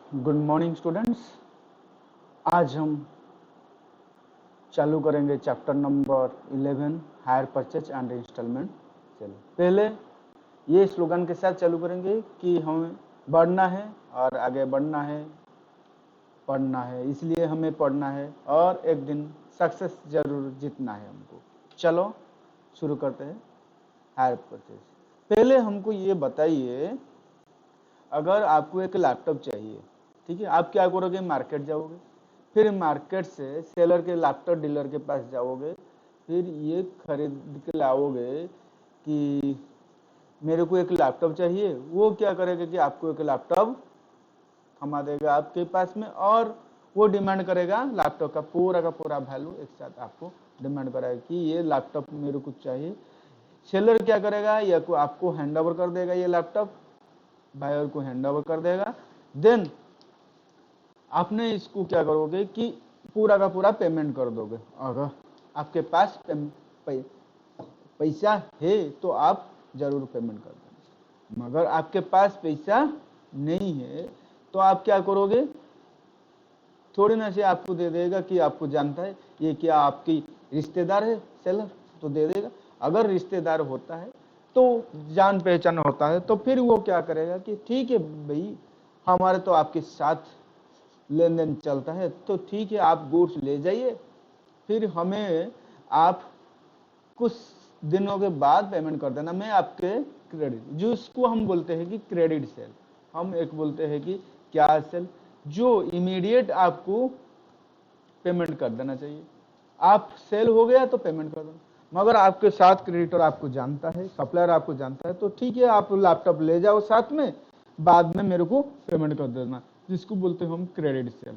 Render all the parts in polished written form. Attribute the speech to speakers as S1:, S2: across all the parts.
S1: Good morning students. आज हम चालू करेंगे chapter number 11 hire purchase and instalment. चलो पहले ये स्लोगन के साथ चालू करेंगे कि हमें बढ़ना है और आगे बढ़ना है, पढ़ना है, इसलिए हमें पढ़ना है और एक दिन सक्सेस जरूर जीतना है हमको। चलो शुरू करते हैं हायर परचेज। पहले हमको ये बताइए, अगर आपको एक लैपटॉप चाहिए, ठीक है, आप क्या करोगे? मार्केट जाओगे, फिर मार्केट से सेलर के लैपटॉप डीलर के पास जाओगे, फिर ये खरीद के लाओगे कि मेरे को एक लैपटॉप चाहिए। वो क्या करेगा कि आपको एक लैपटॉप थमा देगा आपके पास में, और वो डिमांड करेगा लैपटॉप का पूरा वैल्यू एक साथ आपको डिमांड करेगा कि ये लैपटॉप मेरे को चाहिए। सेलर क्या करेगा? या को आपको हैंड ओवर कर देगा, ये लैपटॉप बायर को हैंड ओवर कर देगा। देन आपने इसको क्या करोगे कि पूरा का पूरा पेमेंट कर दोगे। अगर आपके पास पैसा है तो आप जरूर पेमेंट कर देना, मगर आपके पास पैसा नहीं है तो आप क्या करोगे? थोड़ी ना से आपको दे देगा कि आपको जानता है ये क्या आपकी रिश्तेदार है सेलर, तो दे देगा। अगर रिश्तेदार होता है तो जान पहचान होता है तो फिर वो क्या करेगा कि ठीक है भाई, हमारे तो आपके साथ लेन देन चलता है, तो ठीक है आप गुड्स ले जाइए, फिर हमें आप कुछ दिनों के बाद पेमेंट कर देना। मैं आपके क्रेडिट, जो इसको हम बोलते हैं कि क्रेडिट सेल, हम एक बोलते हैं कि क्या सेल, जो इमीडिएट आपको पेमेंट कर देना चाहिए। आप सेल हो गया तो पेमेंट कर देना, मगर आपके साथ क्रेडिटर आपको जानता है, सप्लायर आपको जानता है, तो ठीक है आप लैपटॉप ले जाओ साथ में, बाद में मेरे को पेमेंट कर देना, जिसको बोलते हैं हम क्रेडिट सेल।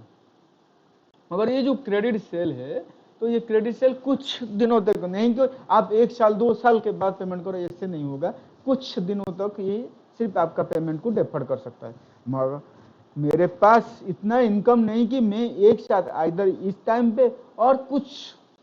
S1: मगर ये जो क्रेडिट सेल है, तो ये क्रेडिट सेल कुछ दिनों तक नहीं कि आप 1 साल 2 साल के बाद पेमेंट करो, ऐसे नहीं होगा। कुछ दिनों तक ये सिर्फ आपका पेमेंट को डेफर कर सकता है। मगर मेरे पास इतना इनकम नहीं कि मैं एक साथ इधर इस टाइम पे और कुछ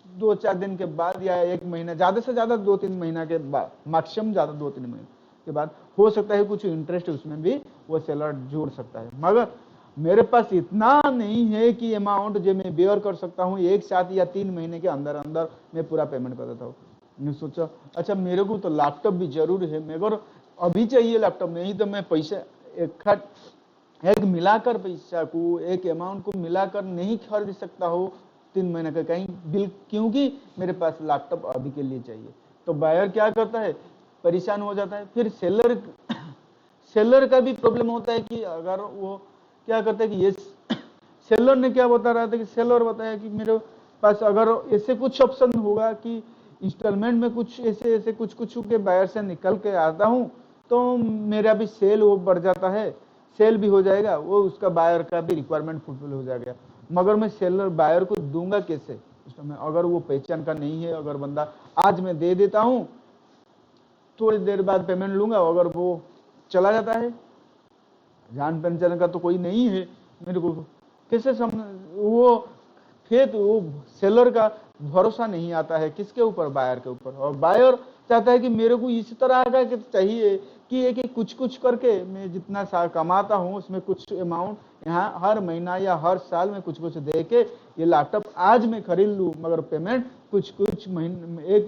S1: 2-4 दिन के बाद या 1 महीना, ज्यादा से ज्यादा 2-3 महीना के बाद, मैक्सिमम ज्यादा 2-3 महीने के बाद हो सकता है कुछ इंटरेस्ट उसमें भी वो सेलर जोड़ सकता है। मगर मेरे पास इतना नहीं है कि अमाउंट जो मैं बेयर कर सकता हूँ एक साथ या 3 महीने के अंदर अंदर मैं पूरा पेमेंट कर देता हूँ। मैं सोचा अच्छा मेरे को तो लैपटॉप भी जरूर है, मगर अभी चाहिए लैपटॉप, नहीं तो मैं पैसा एक मिलाकर पैसा को, एक अमाउंट को मिलाकर नहीं खरीद सकता हो 3 महीने का कहीं बिल, क्योंकि मेरे पास लैपटॉप अभी के लिए चाहिए। तो बायर क्या करता है? परेशान हो जाता है। फिर सेलर का भी प्रॉब्लम होता है कि अगर वो क्या करता है कि ये सेलर ने क्या बता रहा था कि सेलर बताया कि मेरे पास अगर ऐसे कुछ ऑप्शन होगा कि इंस्टॉलमेंट में कुछ ऐसे कुछ के बायर से निकल के आता हूँ तो मेरा भी सेल वो बढ़ जाता है, सेल भी हो जाएगा, वो उसका बायर का भी रिक्वायरमेंट फुलफिल हो जाएगा। मगर मैं सेलर बायर को दूंगा कैसे अगर वो पहचान का नहीं है? अगर बंदा आज मैं दे देता हूँ, थोड़ी देर बाद पेमेंट लूंगा, अगर वो चला जाता है, जान पहचान का तो कोई नहीं है मेरे को, कैसे वो फिर वो सेलर का भरोसा नहीं आता है किसके ऊपर? बायर के ऊपर। और बायर चाहता है कि मेरे को इस तरह का कि चाहिए कि एक कुछ करके मैं जितना कमाता हूँ उसमें कुछ अमाउंट यहाँ हर महीना या हर साल में कुछ दे के ये लैपटॉप आज मैं खरीद लूँ, मगर पेमेंट कुछ महीने, एक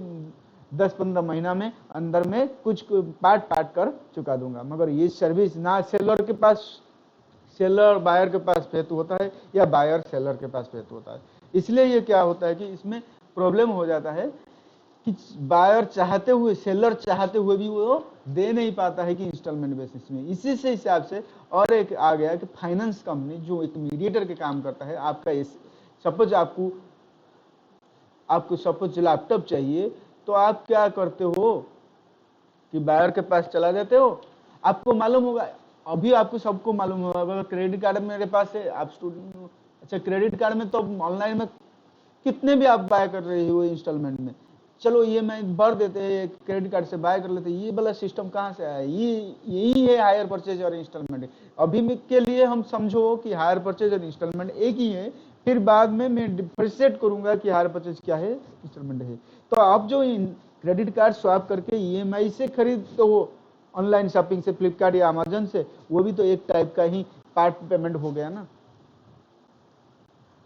S1: 10-15 महीना में अंदर में कुछ पार्ट कर चुका दूंगा। मगर ये सर्विस ना सेलर के पास, सेलर बायर के पास फेतु होता है या बायर सेलर के पास फेतु होता है। इसलिए ये क्या होता है कि इसमें प्रॉब्लम हो जाता है कि बायर चाहते हुए, सेलर चाहते हुए भी वो दे नहीं पाता है कि इंस्टॉलमेंट बेसिस में। इसी से हिसाब से और एक आ गया कि फाइनेंस कंपनी जो एक मीडिएटर के काम करता है, आपका सपोज आपको सपोज लैपटॉप चाहिए, तो आप क्या करते हो कि बायर के पास चला जाते हो। आपको मालूम होगा, अभी आपको सबको मालूम होगा, अगर क्रेडिट कार्ड मेरे पास है, आप स्टूडेंट हो, अच्छा क्रेडिट कार्ड में तो ऑनलाइन में कितने भी आप बाय कर रहे हो इंस्टॉलमेंट में, चलो ये मैं भर देते हैं, क्रेडिट कार्ड से बाय कर लेते हैं। ये वाला सिस्टम कहाँ से आया? यही है हायर परचेज और इंस्टॉलमेंट। अभी के लिए हम समझो कि हायर परचेज और इंस्टॉलमेंट एक ही है, फिर बाद में मैं डिफरेंशिएट करूंगा कि हायर परचेज क्या है, इंस्टॉलमेंट है। तो आप जो क्रेडिट कार्ड स्वैप करके ईएमआई से खरीदते हो ऑनलाइन शॉपिंग से, फ्लिपकार्ट या अमेजन से, वो भी तो एक टाइप का ही पार्ट पेमेंट हो गया ना।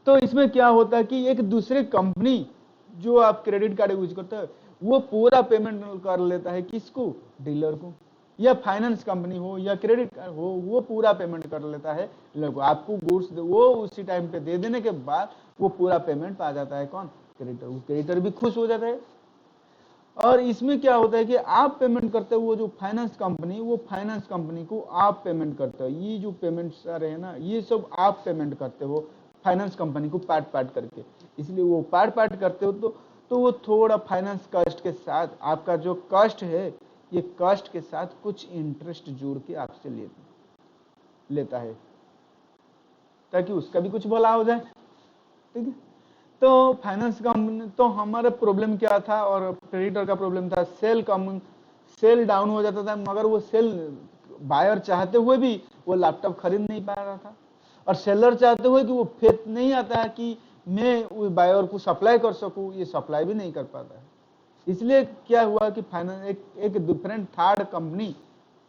S1: तो इसमें क्या होता है कि एक दूसरे कंपनी जो आप क्रेडिट कार्ड यूज करते हैं वो पूरा पेमेंट कर लेता है, किसको? डीलर को। या फाइनेंस कंपनी हो या क्रेडिट कार्ड हो, वो पूरा पेमेंट कर लेता है डीलर को। आपको गुड्स वो उसी टाइम पे दे देने के बाद वो पूरा पेमेंट पा जाता है कौन? क्रेडिटर। वो क्रेडिटर भी खुश हो जाता है। और इसमें क्या होता है कि आप पेमेंट करते हो, वो जो फाइनेंस कंपनी, वो फाइनेंस कंपनी को आप पेमेंट करते हो। ये जो पेमेंट्स आ रहे हैं ना, ये सब आप पेमेंट करते हो फाइनेंस कंपनी को पार्ट पार्ट करके। इसलिए वो पार्ट पार्ट करते हो तो वो थोड़ा फाइनेंस कॉस्ट के साथ, आपका जो कॉस्ट है ये कॉस्ट के साथ कुछ इंटरेस्ट जोड़ के आपसे लेता है, ताकि उसका भी कुछ भला हो जाए। ठीक है। तो फाइनेंस कंपनी, तो हमारा प्रॉब्लम क्या था और क्रेडिटर का प्रॉब्लम था, सेल डाउन हो जाता था, मगर वो सेल बायर चाहते हुए भी वो लैपटॉप खरीद नहीं पा रहा था, और सेलर चाहते हुए कि वो फेथ नहीं आता है कि मैं उस बायर को सप्लाई कर सकूं, ये सप्लाई भी नहीं कर पाता है। इसलिए क्या हुआ कि फाइनेंस एक डिफरेंट थर्ड कंपनी,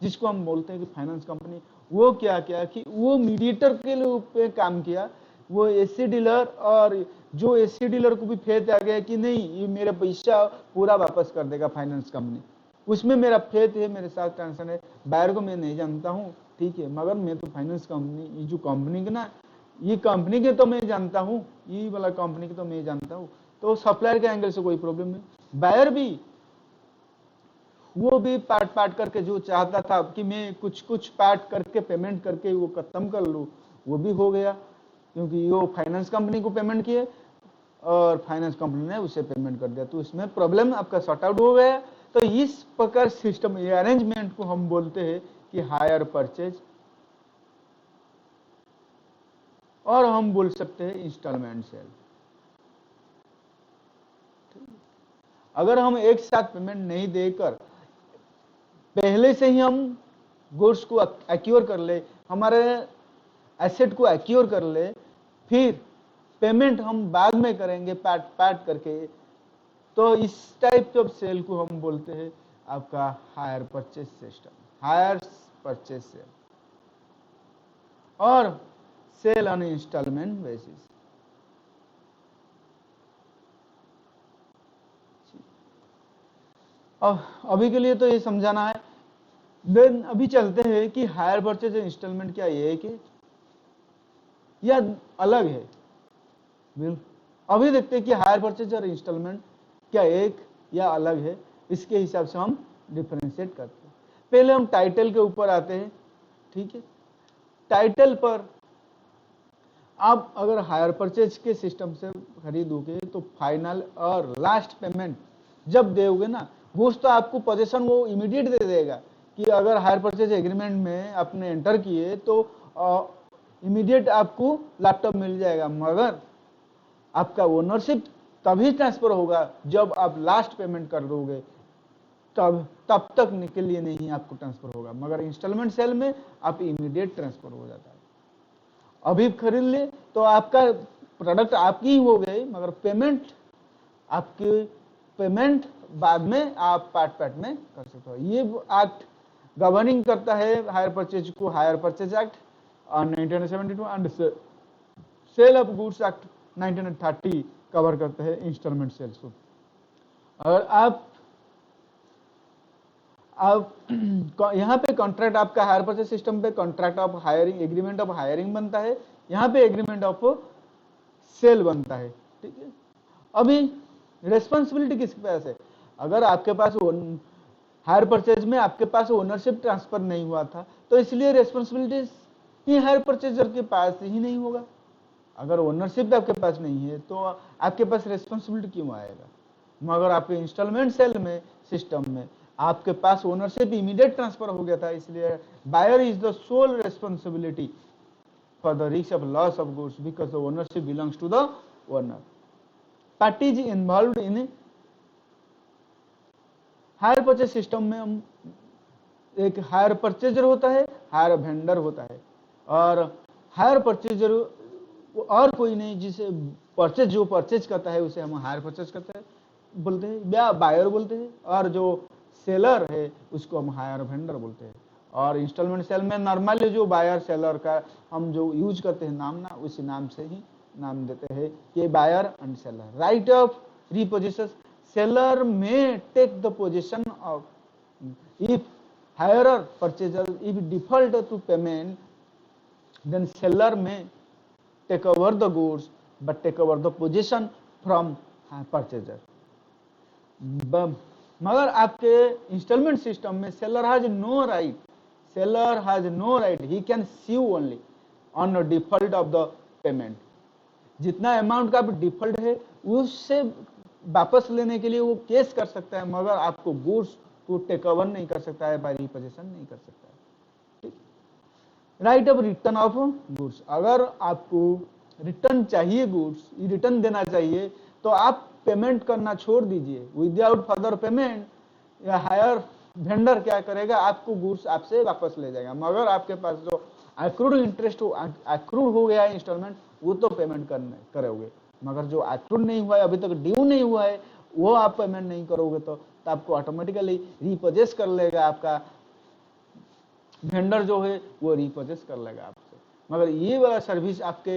S1: जिसको हम बोलते हैं कि फाइनेंस कंपनी, वो क्या किया कि वो मीडिएटर के लिए काम किया। वो एसी डीलर, और जो एसी डीलर को भी फेथ आ गया कि नहीं ये मेरा पैसा पूरा वापस कर देगा फाइनेंस कंपनी, उसमें मेरा फेथ है, मेरे साथ टेंशन है। बायर को मैं नहीं जानता हूँ, ठीक है, मगर मैं तो फाइनेंस कंपनी, ये जो कंपनी के ना, ये कंपनी के तो मैं जानता हूँ, ये वाला कंपनी के तो मैं जानता हूँ। तो सप्लायर के एंगल से कोई प्रॉब्लम नहीं। बायर भी, वो भी पार्ट पार्ट करके जो चाहता था कि मैं कुछ कुछ पार्ट करके पेमेंट करके वो खत्म कर लूँ, वो भी हो गया, क्योंकि वो फाइनेंस कंपनी को पेमेंट किए और फाइनेंस कंपनी ने उसे पेमेंट कर दिया। तो इसमें प्रॉब्लम आपका सॉर्ट आउट हो गया। तो इस प्रकार सिस्टम, ये अरेंजमेंट को हम बोलते हैं कि हायर परचेज, और हम बोल सकते हैं इंस्टॉलमेंट सेल। अगर हम एक साथ पेमेंट नहीं देकर पहले से ही हम गुड्स को एक्योर कर ले, हमारे एसेट को एक्योर कर ले, फिर पेमेंट हम बाद में करेंगे पार्ट पार्ट करके, तो इस टाइप ऑफ सेल को हम बोलते हैं आपका higher purchase system, hire purchase sale, और सेल ऑन इंस्टॉलमेंट बेसिस। अभी के लिए तो ये समझाना है। देन अभी चलते हैं कि हायर परचेज इंस्टॉलमेंट क्या एक है या अलग है। अभी देखते हैं कि हायर परचेज और इंस्टॉलमेंट क्या एक या अलग है, इसके हिसाब से हम डिफरेंशिएट करते हैं। पहले हम टाइटल के ऊपर आते हैं। ठीक है, टाइटल पर आप अगर हायर परचेज के सिस्टम से खरीदोगे तो फाइनल और लास्ट पेमेंट जब दोगे ना, गुड्स तो आपको पोजीशन वो इमीडिएट दे देगा कि अगर हायर परचेज एग्रीमेंट में आपने एंटर किए तो इमीडिएट आपको लैपटॉप मिल जाएगा, मगर आपका ओनरशिप तभी ट्रांसफर होगा जब आप लास्ट पेमेंट कर दोगे, तब तक के लिए नहीं आपको ट्रांसफर होगा। मगर इंस्टॉलमेंट सेल में आप इमीडिएट ट्रांसफर हो जाता है। अभी खरीद ले तो आपका प्रोडक्ट आपकी ही हो गई, मगर पेमेंट बाद में आप पार्ट पार्ट में कर सकते हो। ये एक्ट गवर्निंग करता है हायर परचेज को, hire purchase act 1972 and sale of goods act 1930 cover करते हैं इंस्टॉलमेंट सेल्स को। और आप यहाँ पे कॉन्ट्रैक्ट आपका हायर परचेज सिस्टम पे contract of hiring, agreement of hiring बनता है, यहाँ पे एग्रीमेंट ऑफ सेल बनता है। ठीक है, अभी रेस्पॉन्सिबिलिटी किसके पास है? अगर आपके पास हायर परचेज में आपके पास ओनरशिप ट्रांसफर नहीं हुआ था तो इसलिए रेस्पॉन्सिबिलिटी ही हायर परचेजर के पास ही नहीं होगा। अगर ओनरशिप आपके पास नहीं है तो आपके पास रेस्पॉन्सिबिलिटी क्यों आएगा? मगर आपके इंस्टॉलमेंट सेल में सिस्टम में आपके पास ओनरशिप इमीडिएट ट्रांसफर हो गया था, इसलिए buyer is the sole responsibility for the risk of loss of goods because the ownership belongs to the owner. Parties involved in hire purchase system में हम एक हायर परचेजर होता है, हायर वेंडर होता है, और हायर परचेजर और कोई नहीं, जिसे परचेज जो परचेज करता है उसे हम हायर परचेज करते हैं बोलते हैं या बायर बोलते हैं, और जो सेलर है उसको हम हायर वेंडर बोलते हैं। और इंस्टॉलमेंट सेल में नॉर्मली जो बायर सेलर का हम जो यूज करते हैं नाम ना, उसी नाम से ही नाम देते हैं कि buyer and seller. Right of repossession, seller में take the position of if hirer purchaser if default to payment then seller may take over the goods but take over the position from purchaser। मगर आपके instalment system में seller has no right, he can sue only on default of the payment. जितना amount का default है उससे वापस लेने के लिए वो केस कर सकता है, मगर आपको गुड्स को टेक ओवर नहीं कर सकता है, बाय रिपोजिशन नहीं कर सकता है। Right of return of goods, अगर आपको रिटर्न चाहिए, गुड्स रिटर्न देना चाहिए, तो आप पेमेंट करना छोड़ दीजिए। विदाउट फर्दर पेमेंट या हायर वेंडर क्या करेगा, आपको गुड्स आपसे वापस ले जाएगा, मगर आपके पास जो एक्रूड इंटरेस्ट एक्रूड हो गया है इंस्टॉलमेंट, वो तो पेमेंट करोगे, मगर जो एक्रूड नहीं हुआ है, अभी तक ड्यू नहीं हुआ है, वो आप पेमेंट नहीं करोगे तो आपको ऑटोमेटिकली रिपोजेस कर लेगा, आपका वेंडर जो है वो रिपोजेस कर लेगा आपसे। मगर ये वाला सर्विस आपके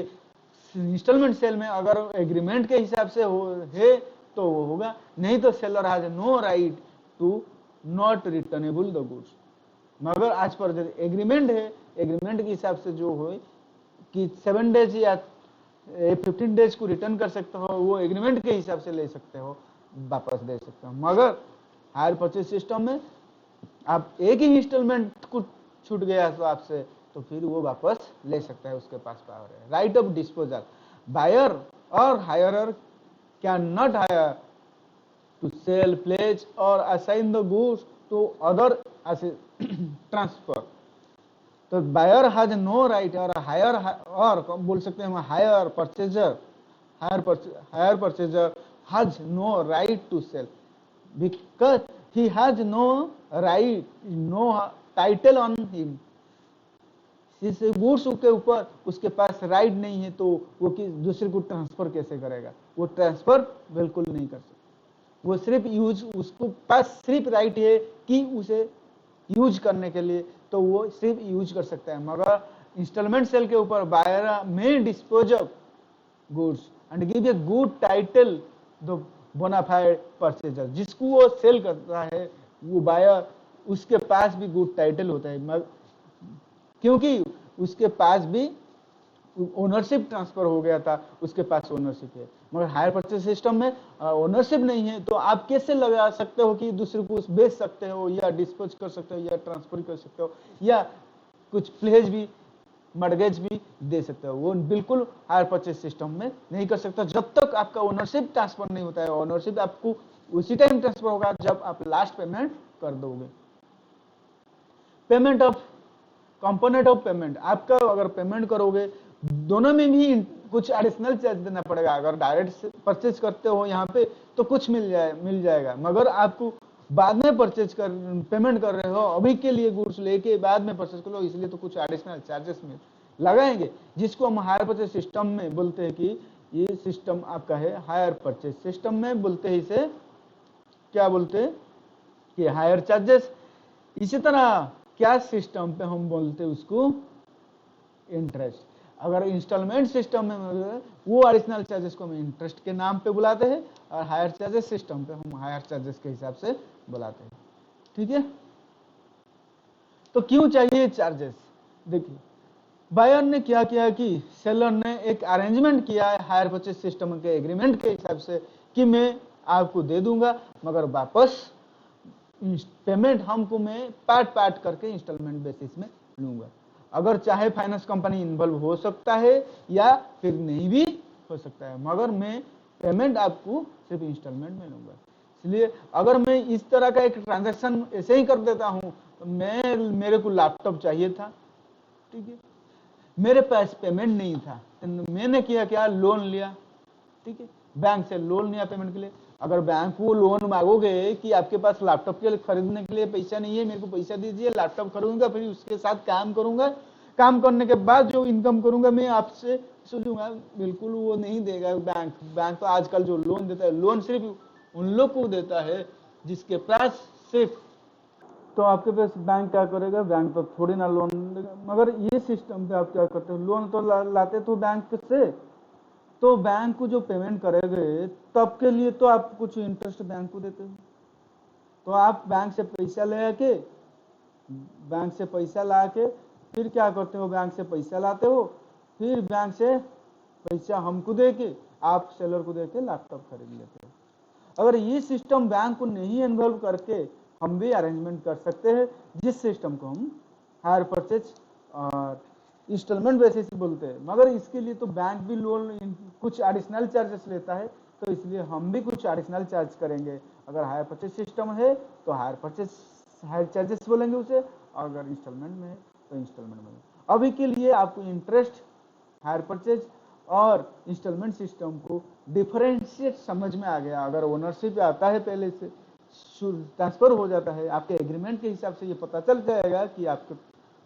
S1: इंस्टॉलमेंट सेल में अगर एग्रीमेंट के हिसाब से है तो वो होगा, नहीं तो seller has no right to not returnable the goods. मगर आज पर जो एग्रीमेंट है, एग्रीमेंट के हिसाब से जो हो कि 7 डेज या 15 डेज को रिटर्न कर सकते हो, वो एग्रीमेंट के हिसाब से ले सकते हो, वापस दे सकते हो। मगर हायर परचेज सिस्टम में आप एक ही इंस्टॉलमेंट को छूट गया तो आपसे, तो फिर वो वापस ले सकता है, उसके पास पावर है। राइट ऑफ डिस्पोजल, बायर और hirer can not hire to sell, pledge और assign the goods to other transfer. तो बायर हैज नो राइट और हायर, और बोल सकते हैं hire purchaser has no right to sell because he has no right, no title on him. इस goods के ऊपर उसके पास राइट नहीं है, तो वो दूसरे को ट्रांसफर कैसे करेगा? वो ट्रांसफर बिल्कुल नहीं कर सकता। वो सिर्फ यूज, उसको पास सिर्फ राइट है कि उसे यूज करने के लिए, तो वो सिर्फ यूज कर सकता है। मगर इंस्टॉलमेंट सेल के ऊपर बायर में dispose of goods and give a good title the bona fide purchaser. जिसको वो सेल करता है वो बायर, उसके पास भी गुड टाइटल होता है, क्योंकि उसके पास भी ओनरशिप ट्रांसफर हो गया था, उसके पास ओनरशिप है। मगर हायर परचेज सिस्टम में ओनरशिप नहीं है, तो आप कैसे लगा सकते हो कि दूसरे को बेच सकते हो या डिस्पोज कर सकते हो या ट्रांसफर कर सकते हो या कुछ प्लेज भी, मॉर्गेज भी दे सकते हो? वो बिल्कुल हायर परचेज सिस्टम में नहीं कर सकता जब तक आपका ओनरशिप ट्रांसफर नहीं होता है। ओनरशिप आपको उसी टाइम ट्रांसफर होगा जब आप लास्ट पेमेंट कर दोगे। Payment of component of payment, आपका अगर पेमेंट करोगे दोनों में भी कुछ एडिशनल चार्ज देना पड़ेगा। अगर डायरेक्ट परचेज करते हो यहाँ पे तो कुछ मिल जाएगा, मगर आपको बाद में परचेज कर पेमेंट कर रहे हो, अभी के लिए गुड्स लेके बाद में परचेज कर लो, इसलिए तो कुछ एडिशनल चार्जेस में लगाएंगे, जिसको हम हायर परचेज सिस्टम में बोलते हैं कि ये सिस्टम आपका है हायर परचेज सिस्टम में बोलते हैं इसे क्या बोलते हैं कि हायर चार्जेस। इसी तरह कैश सिस्टम पे हम बोलते हैं उसको इंटरेस्ट। अगर इंस्टॉलमेंट सिस्टम में वो एडिशनल चार्जेस को हम इंटरेस्ट के नाम पे बुलाते हैं, और हायर चार्जेस सिस्टम पे हम हायर चार्जेस के हिसाब से बुलाते हैं। ठीक है, तो क्यों चाहिए चार्जेस? देखिए, बायर ने क्या किया कि सेलर ने एक अरेंजमेंट किया है हायर परचेज सिस्टम के एग्रीमेंट के हिसाब से कि मैं आपको दे दूंगा, मगर वापस पेमेंट हमको मैं पार्ट करके इंस्टॉलमेंट बेसिस में लूंगा। अगर चाहे फाइनेंस कंपनी इन्वॉल्व हो सकता है या फिर नहीं भी हो सकता है, मगर मैं पेमेंट आपको सिर्फ इंस्टॉलमेंट में लूंगा। इसलिए अगर मैं इस तरह का एक ट्रांजैक्शन ऐसे ही कर देता हूं, तो मेरे को लैपटॉप चाहिए था, ठीक है, मेरे पास पेमेंट नहीं था, तो मैंने किया क्या, लोन लिया, ठीक है, बैंक से लोन लिया पेमेंट के लिए। अगर बैंक को लोन मांगोगे कि आपके पास लैपटॉप के लिए खरीदने के लिए पैसा नहीं है, मेरे को पैसा दीजिए, लैपटॉप खरीदूंगा, फिर उसके साथ काम करूंगा, काम करने के बाद जो इनकम करूंगा मैं आपसे सोचूंगा, बिल्कुल वो नहीं देगा बैंक तो आजकल जो लोन देता है, लोन सिर्फ उन लोग को देता है जिसके पास सिर्फ तो आपके पास बैंक क्या करेगा, बैंक तो थोड़ी ना लोन देगा। मगर ये सिस्टम पे आप क्या करते हो, लोन तो लाते तो बैंक से, तो बैंक को जो पेमेंट करेंगे तब के लिए तो आप कुछ इंटरेस्ट बैंक को देते हो। तो आप बैंक से पैसा ले आके, बैंक से पैसा ला के फिर क्या करते हो, बैंक से पैसा लाते हो, फिर बैंक से पैसा हमको दे के आप सेलर को दे के लैपटॉप खरीद लेते हो। अगर ये सिस्टम बैंक को नहीं इन्वॉल्व करके हम भी अरेंजमेंट कर सकते हैं, जिस सिस्टम को हम हायर परचेज और इंस्टॉलमेंट बेसिस बोलते हैं। मगर इसके लिए तो बैंक भी लोन कुछ एडिशनल चार्जेस लेता है, तो इसलिए हम भी कुछ एडिशनल चार्ज करेंगे। अगर हायर परचेज सिस्टम है तो हायर चार्जेस बोलेंगे उसे, अगर इंस्टॉलमेंट में है तो इंस्टॉलमेंट में। अभी के लिए आपको इंटरेस्ट, हायर परचेज और इंस्टॉलमेंट सिस्टम को डिफरेंशिएट समझ में आ गया। अगर ओनरशिप आता है पहले से ट्रांसफर हो जाता है, आपके एग्रीमेंट के हिसाब से ये पता चल जाएगा कि आपके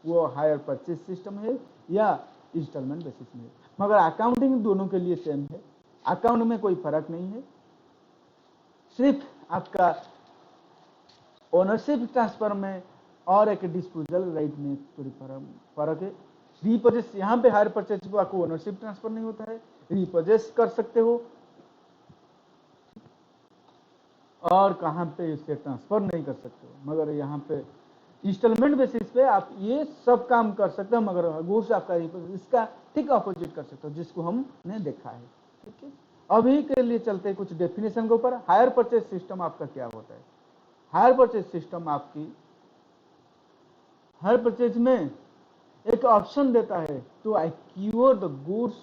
S1: वो हायर परचेज सिस्टम है या इंस्टॉलमेंट बेसिस में है। मगर अकाउंटिंग दोनों के लिए सेम है, अकाउंट में कोई फर्क नहीं है, सिर्फ आपका ओनरशिप ट्रांसफर में और एक डिस्पोजल राइट में थोड़ी फर्क है। रीपर्चेस, यहाँ पे हायर परचेज को आपको ओनरशिप ट्रांसफर नहीं होता है, रीपर्चेस कर सकते हो, और कहाँ पे इससे ट्रांसफर नहीं कर सकते हो। मगर यहाँ पे इंस्टॉलमेंट बेसिस पे आप ये सब काम कर सकते हो, मगर गुड्स आपका इसका ठीक अपोजिट कर सकते हो, जिसको हमने देखा है। ठीक है, अभी के लिए चलते हैं कुछ डेफिनेशन के ऊपर। हायर परचेज सिस्टम आपका क्या होता है? हायर परचेज सिस्टम आपकी हायर परचेज में एक ऑप्शन देता है to acquire the goods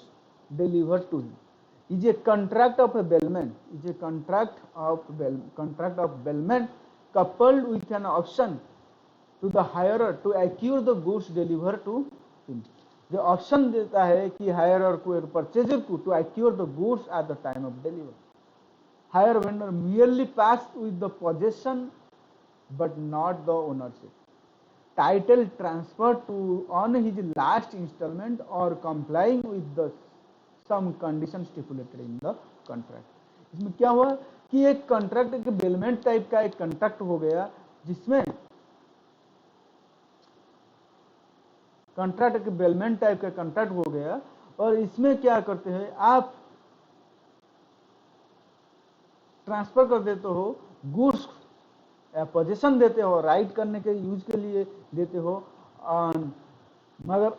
S1: delivered to him, is a contract of bailment, coupled with an option to the hirer to acquire the goods delivered to him। जो option देता है कि hirer को, एक परचेजर को, to acquire the goods at the time of delivery. Hire vendor merely passed with the possession but not the ownership, title transferred to on his last installment or complying with the some condition stipulated in the contract। इसमें क्या हुआ कि एक contract, एक bailment type का एक contract हो गया, जिसमें कॉन्ट्रैक्ट, एक बेलमेंट टाइप का कॉन्ट्रैक्ट हो गया, और इसमें क्या करते हैं, आप ट्रांसफर कर देते हो गुड्स, पोजीशन देते हो, राइट करने के यूज के लिए देते हो, मगर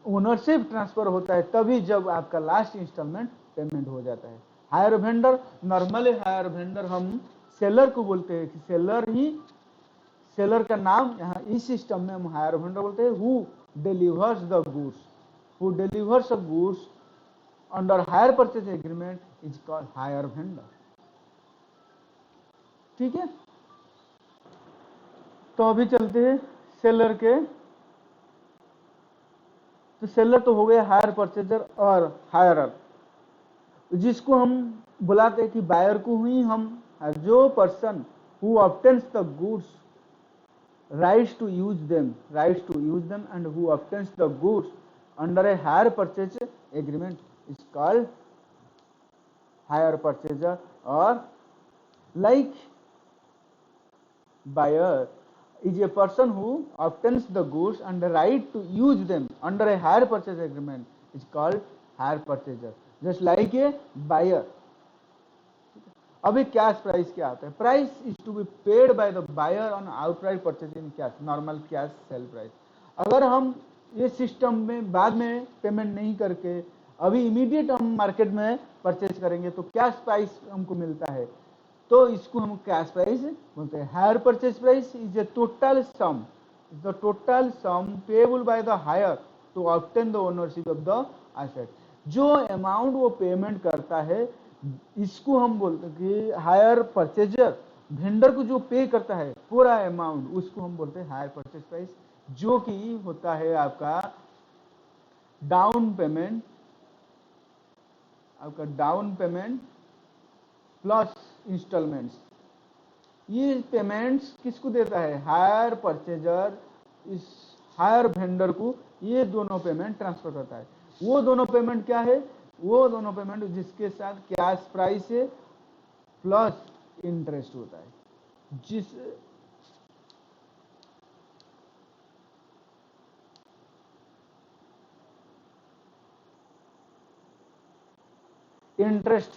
S1: ओनरशिप ट्रांसफर होता है तभी जब आपका लास्ट इंस्टॉलमेंट पेमेंट हो जाता है। Higher vendor, normally higher vendor हम सेलर को बोलते हैं कि सेलर का नाम यहाँ इस सिस्टम में हम हायर वेंडर बोलते हैं। Who delivers the goods under higher purchase agreement is called higher vendor. ठीक है, तो अभी चलते हैं सेलर के। तो सेलर तो हो गया हायर परचेजर और हायरर, जिसको हम बुलाते हैं कि बायर को ही हम, जो person who obtains the goods rights to use them and who obtains the goods under a hire purchase agreement is called hire purchaser. और like buyer is a person who obtains the goods and the right to use them under a hire purchase agreement is called hire purchaser, just like a buyer। अभी cash price क्या होता है? Price is to be paid by the buyer on outright purchase in cash, normal cash sale price. अगर हम ये system में बाद में पेमेंट नहीं करके अभी इमीडिएट हम मार्केट में परचेज करेंगे तो कैश प्राइस हमको मिलता है, तो इसको हम कैश प्राइस बोलते हैं। Hire purchase price is a total sum payable by the hire to obtain the ownership of the asset. जो अमाउंट वो पेमेंट करता है, इसको हम बोलते हैं कि हायर परचेजर वेंडर को जो पे करता है पूरा अमाउंट, उसको हम बोलते हैं हायर परचेज प्राइस, जो कि होता है आपका डाउन पेमेंट प्लस इंस्टॉलमेंट्स। ये पेमेंट्स किसको देता है? हायर परचेजर इस हायर वेंडर को ये दोनों पेमेंट ट्रांसफर करता है। वो दोनों पेमेंट क्या है? वो दोनों पेमेंट जिसके साथ कैश प्राइस है प्लस इंटरेस्ट होता है, इंटरेस्ट,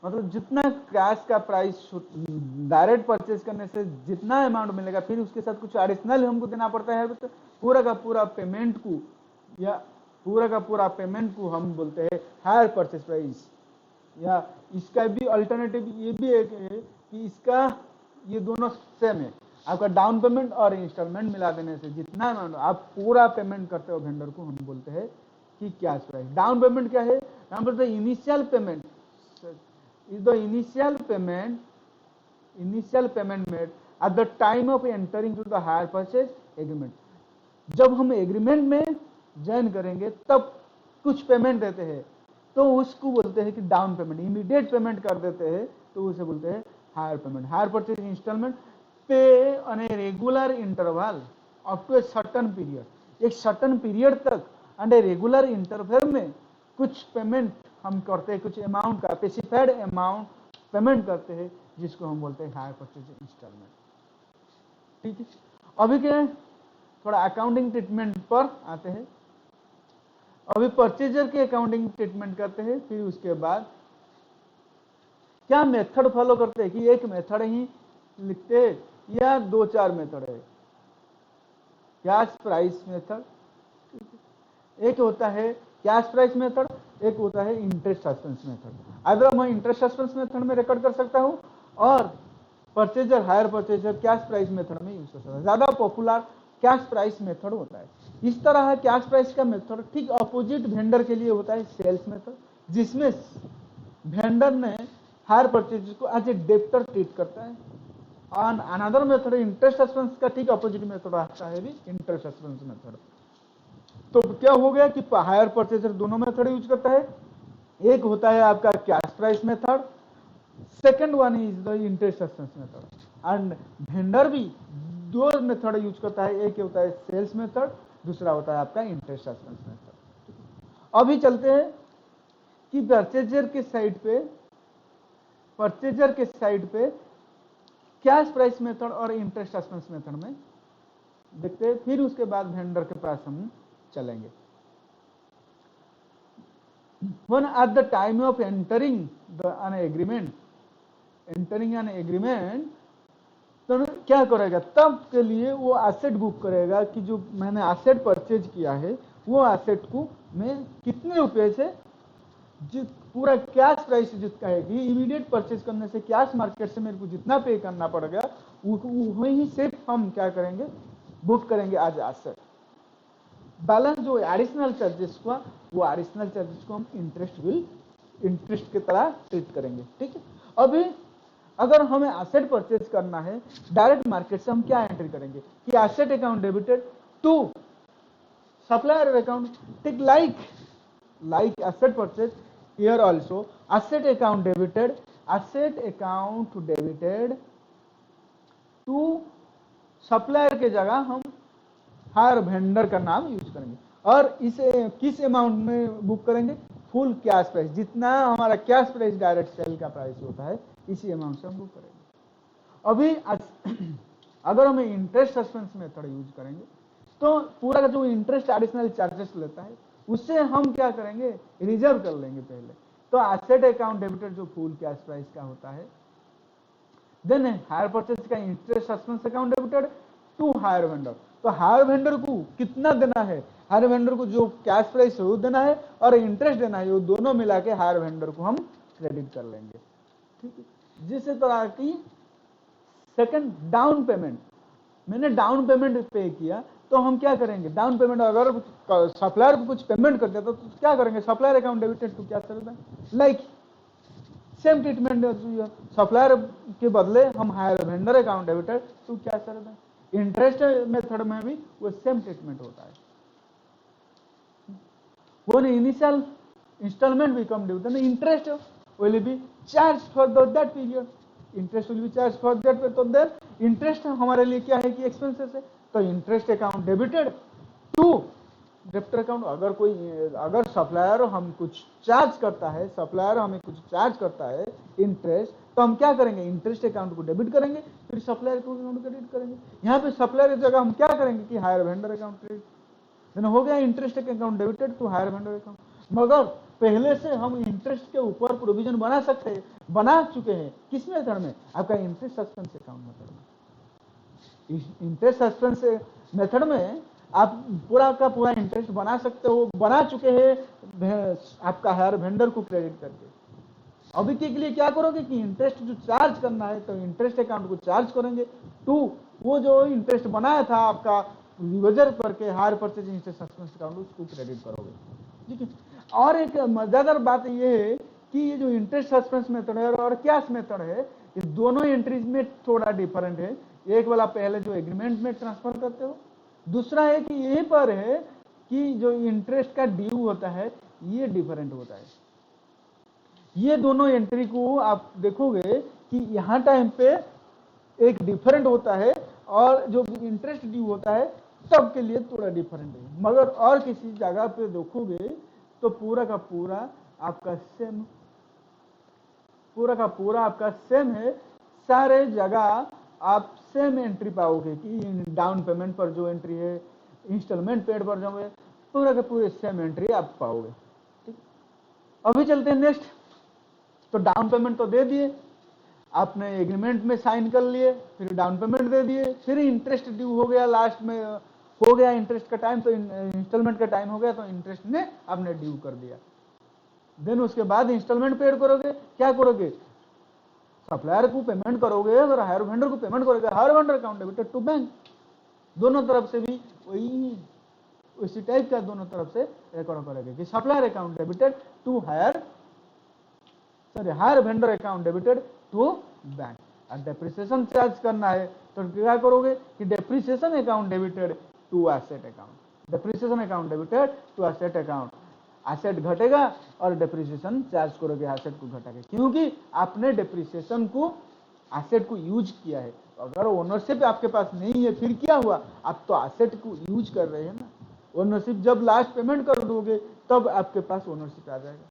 S1: मतलब जितना कैश का प्राइस डायरेक्ट परचेज करने से जितना अमाउंट मिलेगा, फिर उसके साथ कुछ एडिशनल हमको देना पड़ता है। तो पूरा का पूरा पेमेंट को या पूरा का पूरा पेमेंट को हम बोलते हैं हायर परचेज प्राइस। या इसका भी अल्टरनेटिव ये भी एक है कि इसका ये दोनों सेम है। आपका डाउन पेमेंट और इंस्टॉलमेंट मिला देने से जितना अमाउंट आप पूरा पेमेंट करते हो वेंडर को, हम बोलते हैं कि कैश प्राइस। डाउन पेमेंट क्या है? Down payment initial payment is the initial payment made at the time of entering to the hire purchase agreement। जब हम एग्रीमेंट में ज्वाइन करेंगे तब कुछ पेमेंट देते हैं, तो उसको बोलते हैं कि डाउन पेमेंट। इमीडिएट पेमेंट कर देते हैं तो उसे बोलते हैं hire payment. Hire purchase instalment pay on a regular interval up to a certain period. एक सर्टन पीरियड तक एंड ए रेगुलर इंटरवल में कुछ पेमेंट हम करते हैं, कुछ अमाउंट का स्पेसिफाइड अमाउंट पेमेंट करते हैं, जिसको हम बोलते हैं हायर परचेज इंस्टॉलमेंट। ठीक है, अभी के थोड़ा अकाउंटिंग ट्रीटमेंट पर आते हैं। अभी परचेजर के अकाउंटिंग ट्रीटमेंट करते हैं, फिर उसके बाद क्या मेथड फॉलो करते हैं कि एक मेथड ही लिखते हैं या 2-4 मेथड है। कैश प्राइस मेथड, एक होता है कैश प्राइस मेथड, एक होता है इंटरेस्ट सस्पेंस मेथड। अगर मैं इंटरेस्ट सस्पेंस मेथड में रिकॉर्ड कर सकता हूं और purchaser hire purchaser cash price method में यूज कर सकता है। ज्यादा पॉपुलर कैश प्राइस मेथड होता है। इस तरह कैश प्राइस का मेथड ठीक अपोजिट वेंडर के लिए होता है सेल्स मेथड, जिसमें वेंडर ने हायर परचेजर को एज ए डेब्टर ट्रीट करता है। और अनदर मेथड इंटरेस्ट सस्पेंस का ठीक अपोजिट मेथड आता है भी इंटरेस्ट सस्पेंस मेथड। तो क्या हो गया कि हायर परचेजर दोनों मेथड यूज करता है। एक होता है आपका cash price method, second one is the interest suspense method. And vendor भी दो मेथड यूज करता है, एक होता है सेल्स मेथड, दूसरा होता है आपका इंटरेस्ट सस्पेंस मेथड। अभी चलते हैं कि परचेजर के साइड पे कैश प्राइस मेथड और इंटरेस्ट सस्पेंस मेथड में देखते हैं, फिर उसके बाद वेंडर के पास हम चलेंगे। When at the time of entering an agreement, तो क्या करेगा, तब के लिए वो एसेट बुक करेगा कि जो मैंने एसेट परचेज किया है वो एसेट को मैं कितने रुपए से पूरा कैश प्राइस जितना है कि इमीडिएट परचेज करने से कैश मार्केट से मेरे को जितना पे करना पड़ेगा वही सिर्फ हम क्या करेंगे, बुक करेंगे एज एसेट। बैलेंस जो एडिशनल चार्जेस हुआ वो एडिशनल चार्जेस को हम इंटरेस्ट की तरह ट्रीट करेंगे। ठीक है, अभी अगर हमें एसेट परचेज करना है डायरेक्ट मार्केट से, हम क्या एंट्री करेंगे कि asset account debited to supplier account. ठीक, like asset purchase here also asset account debited to supplier के जगह हम हायर वेंडर का नाम यूज करेंगे। और इसे किस अमाउंट में बुक करेंगे, फुल कैश प्राइस, जितना हमारा कैश प्राइस डायरेक्ट सेल का प्राइस होता है इसी अमाउंट से हम बुक करेंगे। अभी अगर हमें इंटरेस्ट सस्पेंस मेथड यूज करेंगे तो पूरा का जो इंटरेस्ट एडिशनल चार्जेस लेता है उससे हम क्या करेंगे, रिजर्व कर लेंगे पहले। तो एसेट अकाउंट डेबिटेड जो फुल कैश प्राइस का होता है, देन हायर परचेज का interest suspense account debited to hire vendor. तो हायर वेंडर को कितना देना है, हायर वेंडर को जो कैश प्राइस है वो देना है और इंटरेस्ट देना है, वो दोनों मिला के हायर वेंडर को हम क्रेडिट कर लेंगे। ठीक है, जिस तरह की सेकंड डाउन पेमेंट, मैंने डाउन पेमेंट पे किया तो हम क्या करेंगे, डाउन पेमेंट अगर सप्लायर को कुछ पेमेंट कर दिया तो क्या करेंगे, सप्लायर अकाउंट डेबिटेड टू क्या करेगा, लाइक सेम ट्रीटमेंट सप्लायर के बदले हम hire vendor account debited to क्या करेगा। इंटरेस्ट मेथड में भी वो सेम ट्रीटमेंट होता है। When initial installment become due, then interest will be charged for that period. Interest will be charged for that period. तो then interest हमारे लिए क्या है कि एक्सपेंसेस है, तो interest account debited to debtor account. अगर सप्लायर हम कुछ चार्ज करता है, सप्लायर हमें कुछ चार्ज करता है इंटरेस्ट, तो हम क्या करेंगे, इंटरेस्ट अकाउंट को डेबिट करेंगे, फिर सप्लायर को अकाउंट क्रेडिट करेंगे। यहाँ पे सप्लायर की जगह हम क्या करेंगे कि हायर वेंडर अकाउंट क्रेडिट, हो गया interest account debited to hire vendor account. मगर पहले से हम इंटरेस्ट के ऊपर प्रोविजन बना चुके हैं। किस मेथड में? आपका इंटरेस्ट सस्पेंस अकाउंट मेथड में। इंटरेस्ट सस्पेंस मेथड में आप पूरा का पूरा इंटरेस्ट बना सकते हो, बना चुके हैं आपका हायर वेंडर को क्रेडिट करके। अभी के लिए क्या करोगे कि इंटरेस्ट जो चार्ज करना है तो इंटरेस्ट अकाउंट को चार्ज करेंगे, टू वो जो इंटरेस्ट बनाया था आपका रिवर्जर करके hire purchase interest suspense account उसको क्रेडिट करोगे। ठीक है। और एक मजेदार बात ये है कि ये जो इंटरेस्ट सस्पेंस मेथड है और कैश मेथड है, ये दोनों एंट्रीज में थोड़ा डिफरेंट है। एक वाला पहले जो एग्रीमेंट में ट्रांसफर करते हो, दूसरा है कि यहीं पर है कि जो इंटरेस्ट का ड्यू होता है ये डिफरेंट होता है। ये दोनों एंट्री को आप देखोगे कि यहाँ टाइम पे एक डिफरेंट होता है और जो इंटरेस्ट ड्यू होता है तब के लिए थोड़ा डिफरेंट है, मगर और किसी जगह पे देखोगे तो पूरा का पूरा आपका सेम, पूरा का पूरा आपका सेम है। सारे जगह आप सेम एंट्री पाओगे कि डाउन पेमेंट पर जो एंट्री है, इंस्टॉलमेंट पेड पर जो है, पूरा का पूरे सेम एंट्री आप पाओगे। ठीक, अभी चलते हैं नेक्स्ट। तो डाउन पेमेंट तो दे दिए आपने, एग्रीमेंट में साइन कर लिए, फिर डाउन पेमेंट दे दिए, फिर इंटरेस्ट ड्यू हो गया, लास्ट में हो गया इंटरेस्ट का टाइम, तो इंस्टॉलमेंट का टाइम हो गया तो इंटरेस्ट ने आपने ड्यू कर दिया। देन उसके बाद इंस्टॉलमेंट पेड करोगे, क्या करोगे? सप्लायर को पेमेंट करोगे और हायर वेंडर को पेमेंट करोगे। Hire vendor account debited to bank, दोनों तरफ से भी वही उसी टाइप का दोनों तरफ से रिकॉर्ड करोगे कि supplier account debited to hire vendor account debited to bank. और डेप्रिसिएशन चार्ज करना है तो क्या करोगे कि depreciation account debited to asset account, depreciation account debited to asset account. Asset घटेगा और डेप्रिसिएशन चार्ज करोगे एसेट को घटा के, क्योंकि आपने डेप्रिसिएशन को एसेट को यूज किया है। अगर ओनरशिप आपके पास नहीं है फिर क्या हुआ? आप तो एसेट को यूज कर रहे हैं ना। ओनरशिप जब लास्ट पेमेंट कर दोगे तब आपके पास ओनरशिप आ जाएगा,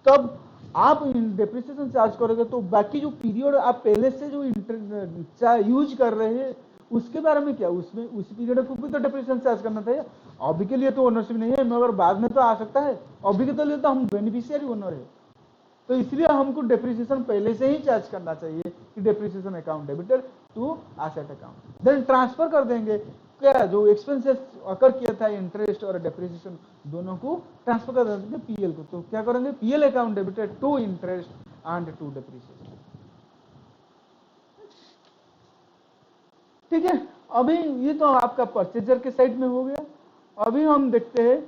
S1: तब आप डेप्रिसिएशन चार्ज करोगे। तो बाकी जो पीरियड आप पहले से जो यूज कर रहे हैं उसके बारे में क्या, उसमें उस पीरियड को भी तो डेप्रिसिएशन चार्ज करना था। अभी के लिए तो ओनरशिप नहीं है मगर बाद में तो आ सकता है। अभी के लिए तो हम बेनिफिशियरी ओनर है, तो इसलिए हमको डेप्रिसिएशन पहले से ही चार्ज करना चाहिए कि depreciation account debited to asset account. Then transfer कर देंगे क्या जो एक्सपेंसेस अकर किया था, इंटरेस्ट और डेप्रिसिएशन दोनों को ट्रांसफर कर देंगे पीएल को। तो क्या करेंगे? PL account debited to interest and to depreciation. ठीक है। अभी ये तो आपका परचेजर के साइड में हो गया। अभी हम देखते हैं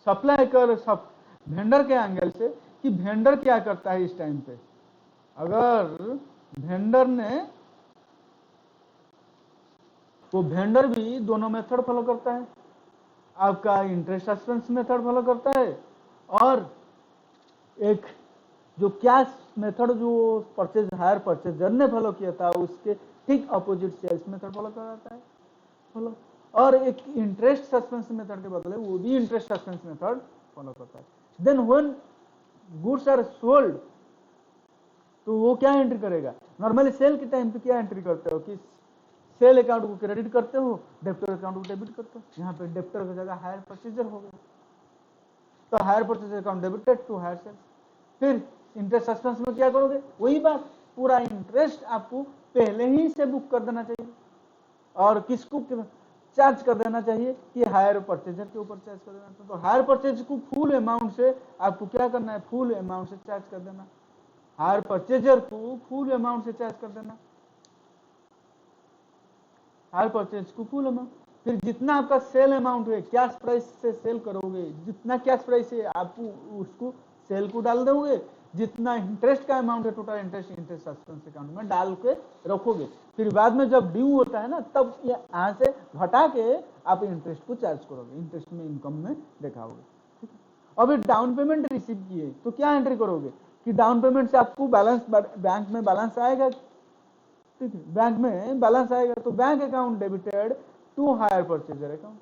S1: सप्लाई कर सब वेंडर के एंगल से कि वेंडर क्या करता है इस टाइम पे। अगर वेंडर ने, वो वेंडर भी दोनों मेथड फॉलो करता है, आपका इंटरेस्ट सस्पेंस मेथड फॉलो करता है और एक जो कैश मेथड जो परचेज हायर परचेजर ने फॉलो किया था उसके ठीक अपोजिट सेल्स मेथड फॉलो कराता है फॉलो, और एक इंटरेस्ट सस्पेंस मेथड के बदले वो भी इंटरेस्ट सस्पेंस मेथड फॉलो करता है। Then when goods are sold तो वो क्या एंट्री करेगा? नॉर्मली सेल के टाइम पे क्या एंट्री करते हो कि सेल अकाउंट को क्रेडिट करते हो, डेप्टर अकाउंट को डेबिट करते हो। यहाँ पे डेप्टर की जगह हायर परचेजर हो गया, तो hire purchaser account debited to hire sales. फिर इंटरेस्ट सस्पेंस में क्या करोगे? वही बात, पूरा इंटरेस्ट आपको पहले ही से बुक कर देना चाहिए और किसको चार्ज कर देना चाहिए कि हायर परचेजर के ऊपर चार्ज कर देना। तो हायर परचेज को फुल अमाउंट से आपको क्या करना है? फुल अमाउंट से चार्ज कर देना, हायर परचेजर को फुल अमाउंट से चार्ज कर देना, हायर परचेज को फुल अमाउंट। फिर जितना आपका सेल अमाउंट है, कैश प्राइस से सेल करोगे, जितना कैश प्राइस है आप उसको सेल को डाल दोगे, जितना इंटरेस्ट का अमाउंट है टोटल इंटरेस्ट सस्पेंस अकाउंट में डाल के रखोगे। फिर बाद में जब ड्यू होता है ना तब यहाँ से घटा के आप इंटरेस्ट को चार्ज करोगे, इंटरेस्ट में इनकम में दिखाओगे। ठीक है। अभी डाउन पेमेंट रिसीव किए तो क्या एंट्री करोगे कि डाउन पेमेंट से आपको बैलेंस बैंक में बैलेंस आएगा। ठीक है, बैंक में बैलेंस आएगा तो bank account debited to hire purchaser account,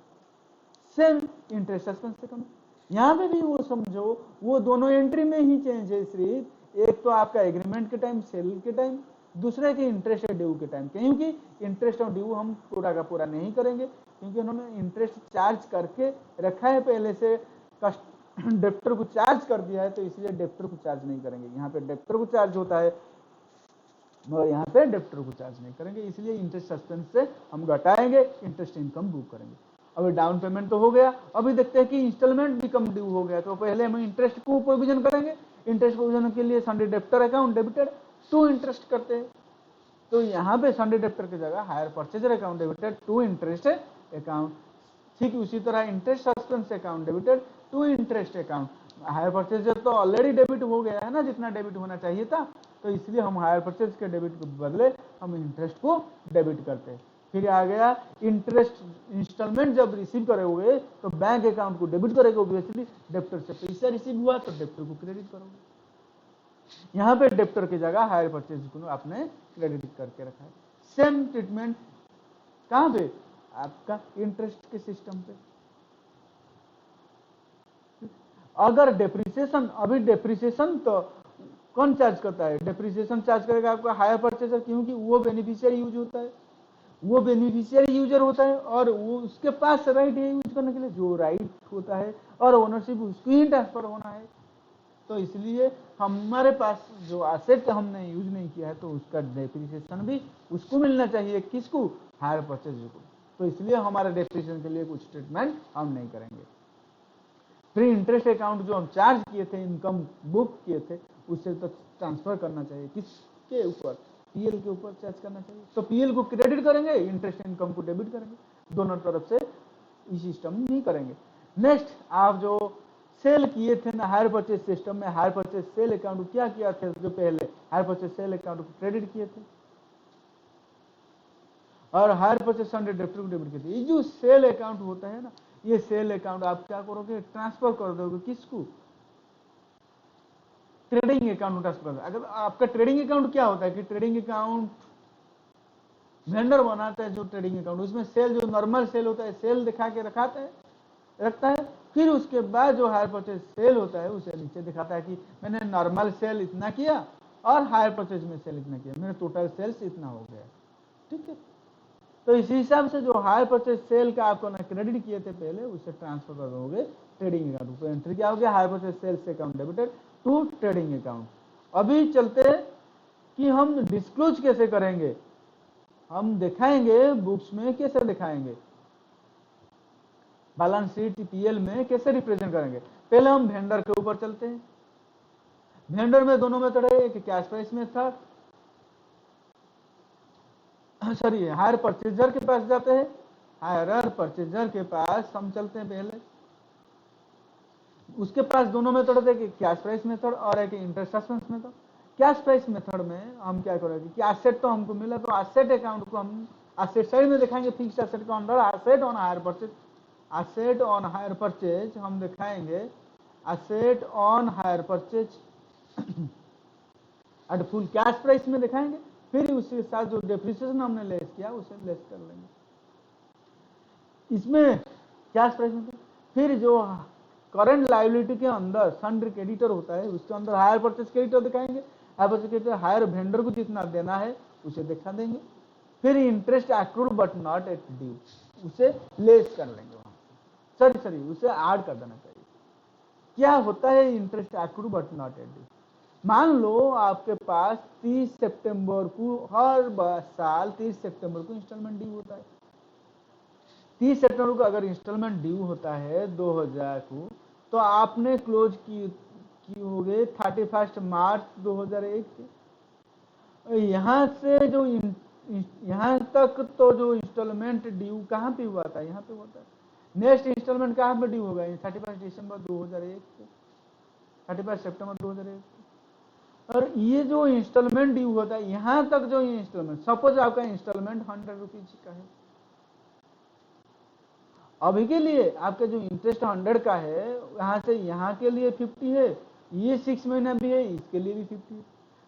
S1: same interest suspense account. यहाँ पे भी वो समझो वो दोनों एंट्री में ही चेंज है सिर्फ, एक तो आपका एग्रीमेंट के टाइम, सेल के टाइम, दूसरे के इंटरेस्ट ड्यू के टाइम, क्योंकि इंटरेस्ट और ड्यू हम पूरा का पूरा नहीं करेंगे, क्योंकि उन्होंने इंटरेस्ट चार्ज करके रखा है पहले से, डेप्टर को चार्ज कर दिया है, तो इसलिए डेप्टर को चार्ज नहीं करेंगे। यहाँ पे डेप्टर को चार्ज होता है मगर यहाँ पे डेप्टर को चार्ज नहीं करेंगे, इसलिए इंटरेस्ट सस्पेंस से हम घटाएंगे, इंटरेस्ट इनकम बुक करेंगे। अभी डाउन पेमेंट तो हो गया, अभी देखते हैं कि इंस्टॉलमेंट भी कम ड्यू हो गया, तो पहले हम इंटरेस्ट को प्रोविजन करेंगे। इंटरेस्ट प्रोविजन के लिए sundry debtor account debited to interest करते हैं, तो यहाँ पे सन्डे डेप्टर की जगह hire purchaser account debited to interest account. ठीक उसी तरह interest suspense account debited to interest account. Hire purchaser तो ऑलरेडी डेबिट हो गया है ना, जितना डेबिट होना चाहिए था, तो इसलिए हम हायर परचेज के डेबिट के बदले हम इंटरेस्ट को डेबिट करते हैं। फिर आ गया इंटरेस्ट इंस्टॉलमेंट जब रिसीव करोगे तो बैंक अकाउंट को डेबिट करेगा, ऑब्वियसली डेप्टर से पैसा रिसीव हुआ तो डेप्टर को क्रेडिट करोगे। यहाँ पे डेप्टर की जगह हायर परचेज को आपने क्रेडिट करके रखा है। सेम ट्रीटमेंट कहाँ पे, आपका इंटरेस्ट के सिस्टम पे। अगर डेप्रिसिएशन, अभी डेप्रिसिएशन तो कौन चार्ज करता है, डेप्रिसिएशन चार्ज करेगा आपका हायर परचेजर, क्योंकि वो बेनिफिशियरी यूज होता है, वो बेनिफिशियरी यूजर होता है और वो उसके पास राइट है यूज करने के लिए, जो राइट होता है और ओनरशिप उसको ही ट्रांसफर होना है। तो इसलिए हमारे पास जो एसेट हमने यूज नहीं किया है तो उसका डेप्रिसिएशन भी उसको मिलना चाहिए, किसको, हायर परचेजर को। तो इसलिए हमारे डेप्रिसिएशन के लिए कुछ ट्रीटमेंट हम नहीं करेंगे। फिर इंटरेस्ट अकाउंट जो हम चार्ज किए थे, इनकम बुक किए थे, उससे तो ट्रांसफर करना चाहिए, किसके ऊपर, पीएल के ऊपर चार्ज करना चाहिए। तो पीएल को क्रेडिट करेंगे, इंटरेस्ट इनकम को डेबिट करेंगे, दोनों तरफ से इस सिस्टम नहीं करेंगे। नेक्स्ट, आप जो सेल किए थे ना हायर परचेज सिस्टम में, हायर परचेज सेल अकाउंट क्या किया था, जो पहले हायर परचेज सेल अकाउंट को क्रेडिट किए थे और हायर परचेज सन्डे डेप्टर को डेबिट किए थे। ये जो सेल अकाउंट होता है ना, ये सेल अकाउंट आप क्या करोगे, ट्रांसफर कर दोगे, किसको, ट्रेडिंग अकाउंट में ट्रांसफर। अगर आपका ट्रेडिंग अकाउंट क्या होता है कि ट्रेडिंग अकाउंट वेंडर बनाता है जो ट्रेडिंग अकाउंट, उसमें सेल जो नॉर्मल सेल होता है, सेल दिखा के रखता है, फिर उसके बाद जो हायर परचेज सेल होता है उसे नीचे दिखाता है कि मैंने नॉर्मल सेल इतना किया और हायर परचेज में सेल इतना किया, मेरा टोटल सेल्स इतना हो गया। ठीक है, तो इसी हिसाब से जो हायर परचेज सेल का आपको ना क्रेडिट किए थे पहले, उसे ट्रांसफर कर दोगे ट्रेडिंग अकाउंट पे। एंट्री क्या हो गया, hire purchase sales account debited to trading account. अभी चलते हैं कि हम डिस्क्लोज कैसे करेंगे, हम दिखाएंगे बुक्स में, कैसे दिखाएंगे, बैलेंस शीट पीएल में कैसे रिप्रेजेंट करेंगे। पहले हम वेंडर के ऊपर चलते हैं। वेंडर में दोनों मेथड है, एक cash price method, sorry hire purchaser के पास जाते हैं, हायर परचेजर के पास हम चलते हैं पहले। उसके पास दोनों मेथड है, एक कैश प्राइस मेथड और एक interest suspense method. Cash price method में हम क्या करेंगे कि एसेट तो हमको मिला, तो एसेट अकाउंट को हम एसेट साइड में दिखाएंगे, फिक्स्ड एसेट के अंदर asset on hire purchase, asset on hire purchase हम दिखाएंगे, asset on hire purchase at full cash price में दिखाएंगे। फिर उसके साथ जो डेप्रिसिएशन हमने लेस किया उसे लेस कर लेंगे इसमें कैश प्राइस में। फिर जो करंट लायबिलिटी के अंदर सन्डे क्रेडिटर होता है, उसके अंदर हायर परचेज क्रेडिटर दिखाएंगे, hire purchase creditor higher vendor को जितना देना है उसे दिखा देंगे। फिर interest accrued but not at due, उसे लेस कर लेंगे वहां, सॉरी उसे ऐड कर देना चाहिए। क्या होता है interest accrued but not at due, मान लो आपके पास 30 सितंबर को, हर साल 30 सितंबर को इंस्टॉलमेंट ड्यू होता है। 30 सितंबर को अगर इंस्टॉलमेंट ड्यू होता है 2000 को, तो आपने क्लोज की होगे 31 मार्च 2001 से। यहाँ से जो यहाँ तक तो जो इंस्टॉलमेंट ड्यू कहाँ पे हुआ था, यहाँ पे हुआ था। नेक्स्ट इंस्टॉलमेंट कहाँ पे ड्यू होगा, 31 दिसंबर 2001 से 31 सितंबर 2001। और ये जो इंस्टॉलमेंट ड्यू होता है, यहाँ तक जो इंस्टॉलमेंट, सपोज आपका इंस्टॉलमेंट 100 रुपीज का है, अभी के लिए आपका जो इंटरेस्ट 100 का है, यहाँ से यहाँ के लिए 50 है, ये 6 महीना भी है, इसके लिए भी 50 है।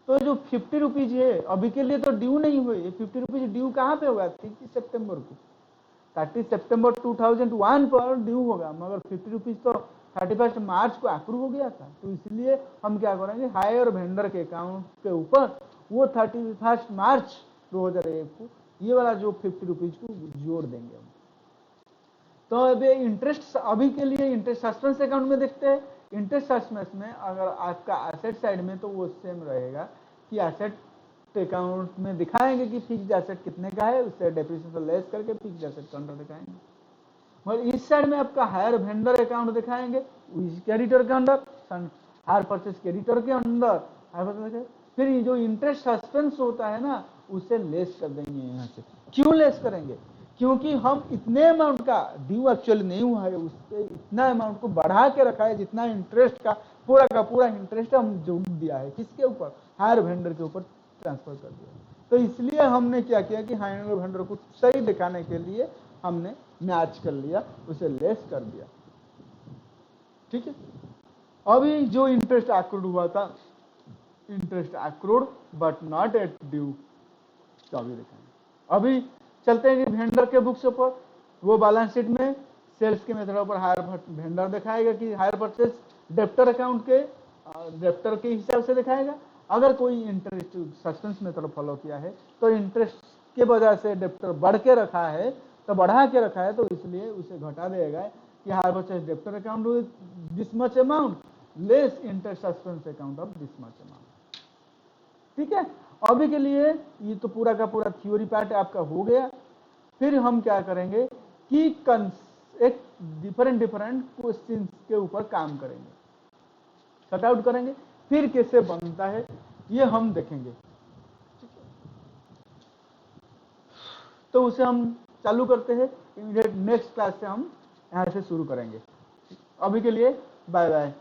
S1: तो जो 50 रुपीज है अभी के लिए तो ड्यू नहीं हुए, ये 50 रुपीज ड्यू कहाँ पे होगा, 30 सितंबर को, 30 सितंबर 2001 पर ड्यू होगा, मगर 50 रुपीज तो 31 मार्च को अप्रूव हो गया था। तो इसलिए हम क्या करेंगे, हायर वेंडर के अकाउंट के ऊपर वो 31 मार्च 2001 को ये वाला जो 50 रुपीज को जोड़ देंगे हम। तो अब इंटरेस्ट अभी के लिए इंटरेस्ट सस्पेंस अकाउंट में देखते हैं। इंटरेस्ट सस्पेंस में अगर आपका एसेट साइड में तो वो सेम रहेगा कि एसेट अकाउंट में दिखाएंगे कि फिक्स्ड एसेट कितने का है, उससे डेप्रिसिएशन लेस करके फिक्स्ड एसेट का अंडर दिखाएंगे। और इस साइड में आपका हायर वेंडर अकाउंट दिखाएंगे क्रेडिटर के अंदर, हायर परचेस क्रेडिटर के अंदर, फिर ये जो इंटरेस्ट सस्पेंस होता है ना उसे लेस कर देंगे यहाँ से। क्यों लेस करेंगे? क्योंकि हम इतने अमाउंट का ड्यू एक्चुअली नहीं हुआ है, उससे इतना अमाउंट को बढ़ा के रखा है जितना इंटरेस्ट का पूरा इंटरेस्ट हम जो दिया है किसके ऊपर, हायर वेंडर के ऊपर ट्रांसफर कर दिया। तो इसलिए हमने क्या किया कि हायर वेंडर को सही दिखाने के लिए हमने मैच कर लिया, उसे लेस कर दिया। ठीक है, अभी जो इंटरेस्ट एक्रूड हुआ था, interest accrued but not at due, तो अभी दिखाएंगे। अभी चलते हैं कि वेंडर के बुक्स पर, वो बैलेंस शीट में सेल्स के मेथड पर हायर वेंडर दिखाएगा कि हायर परचेस डेप्टर अकाउंट के डेप्टर के हिसाब से दिखाएगा। अगर कोई इंटरेस्ट सस्पेंस मेथड फॉलो किया है तो इंटरेस्ट के वजह से डेप्टर बढ़ के रखा है, तो बढ़ा के रखा है, तो इसलिए उसे घटा देगा कि hire purchase debtor account this much amount less interest suspense account of this much amount. ठीक है, अभी के लिए ये तो पूरा का पूरा थ्योरी पार्ट आपका हो गया। फिर हम क्या करेंगे कि एक डिफरेंट क्वेश्चंस के ऊपर काम करेंगे, सॉर्ट आउट करेंगे, फिर कैसे बनता है ये हम देखेंगे। तो उसे हम चालू करते हैं, इमीडिएट नेक्स्ट क्लास से हम यहाँ से शुरू करेंगे। अभी के लिए बाय बाय।